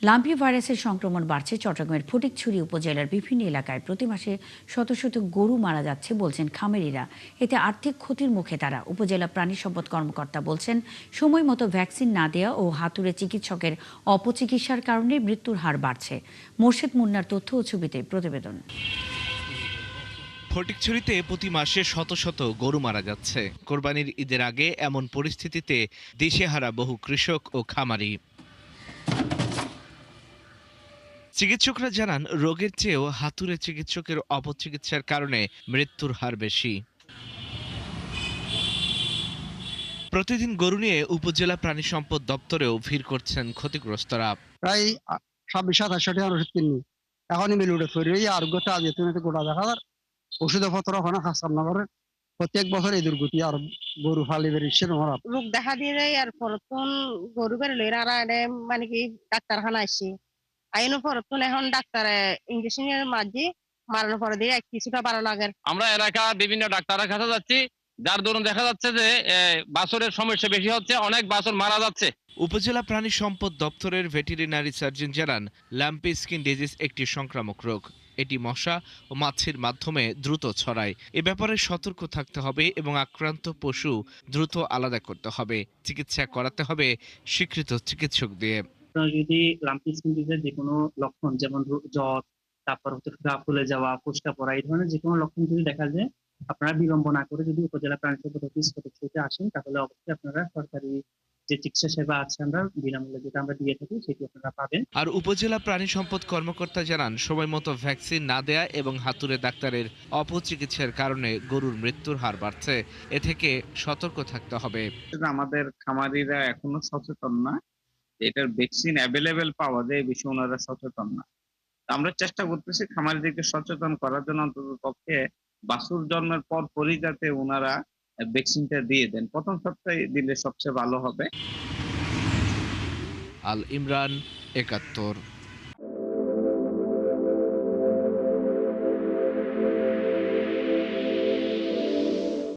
Lumpy ভাইরাসের সংক্রমণ বাড়ছে। চট্টগ্রামের ফটিকছড়ি উপজেলার বিভিন্ন এলাকায় প্রতি মাসে শত শত গরু মারা যাচ্ছে বলছেন খামারিরা। এতে আর্থিক ক্ষতির মুখে তারা। উপজেলা প্রাণী সম্পদ কর্মকর্তা বলছেন, সময় মতো ভ্যাকসিন না দেওয়া ও হাতুড়ে চিকিৎসকের অপচিকিৎসার কারণে মৃত্যুর হার বাড়ছে। মোর্শেদ মুন্নার তথ্য ও ছবিতে প্রতিবেদন। ফটিকছড়িতে প্রতি মাসে শত শত গরু মারা যাচ্ছে। কোরবানির ঈদের আগে এমন পরিস্থিতিতে দিশেহারা বহু কৃষক ও খামারি। চিকিৎসকরা জানান, রোগের চেয়েও হাতুড়ে চিকিৎসকের অপচিকিৎসার কারণে মৃত্যুর হার বেশি। প্রতিদিন গরু নিয়ে উপজেলা প্রাণী সম্পদ দপ্তরেও ভিড় করছেন ক্ষতিগ্রস্তরা। প্রায় ২৬-২৭টি ওষুধ কিনি। এখনই মিল উঠে তৈরি হয়ে আরোগ্যটা আজ তুমি গোটা দেখা যার ওষুধপত্র ওখানে খাসাম নগরের প্রত্যেক বছর এই দুর্গতি আর গরু ফালি বেরিয়েছে তোমার রোগ দেখা দিয়ে যায় আর পরতন গরু বেরোলে আর মানে কি ডাক্তারখানা আসছে আইনো পরতন এখন ডাক্তারে ইঞ্জেকশনের মাঝে মারানোর পরে দিয়ে কিছুটা ভালো লাগে। আমরা এলাকার বিভিন্ন ডাক্তারের কাছে যাচ্ছি, যার দরুন দেখা যাচ্ছে যে বাছুরের সমস্যা বেশি হচ্ছে, অনেক বাছুর মারা যাচ্ছে। উপজেলা প্রাণী সম্পদ দপ্তরের ভেটেরিনারি সার্জন জানান, ল্যাম্পি স্কিন ডিজিজ একটি সংক্রামক রোগ। এটি মশা ও মাছির মাধ্যমে দ্রুত ছড়ায়। এ ব্যাপারে সতর্ক থাকতে হবে এবং আক্রান্ত পশু দ্রুত আলাদা করতে হবে। চিকিৎসা করাতে হবে স্বীকৃত চিকিৎসক দিয়ে। যদি লাম্পি স্কিন ডিজিজের যে কোনো লক্ষণ, যেমন জ্বর, তারপর হচ্ছে গা ফুলে যাওয়া, ফোস্কা পড়া, এই ধরনের যে কোনো লক্ষণ যদি দেখা যায়, আপনারা বিলম্ব না করে যদি উপজেলা প্রাণী সম্পদ অফিস ফটিকছড়িতে আসেন, তাহলে অবশ্যই আপনারা সরকারি যে চিকিৎসা সেবা আছে আমরা বিনামূল্যে যেটা আমরা দিয়ে থাকি সেটি আপনারা পাবেন। আর উপজেলা প্রাণী সম্পদ কর্মকর্তা জানান, সময় মতো ভ্যাকসিন না দেয়া এবং হাতুড়ে ডাক্তারের অপচিকিৎসার কারণে গরুর মৃত্যুর হার বাড়ছে। এ থেকে সতর্ক থাকতে হবে। আমাদের খামারিরা এখনো সচেতন না, এটার ভ্যাকসিন অ্যাভেলেবেল পাওয়া যায়, এই বিষয়ে ওনারা সচেতন না। আমরা চেষ্টা করতেছি খামারিদেরকে সচেতন করার জন্য, অন্তত পক্ষে বাছুর জন্মের পর পরই যাতে ওনারা ভ্যাকসিনটা দিয়ে দেন। প্রথম সপ্তাহে দিলে সবচেয়ে ভালো হবে। আল ইমরান, ৭১।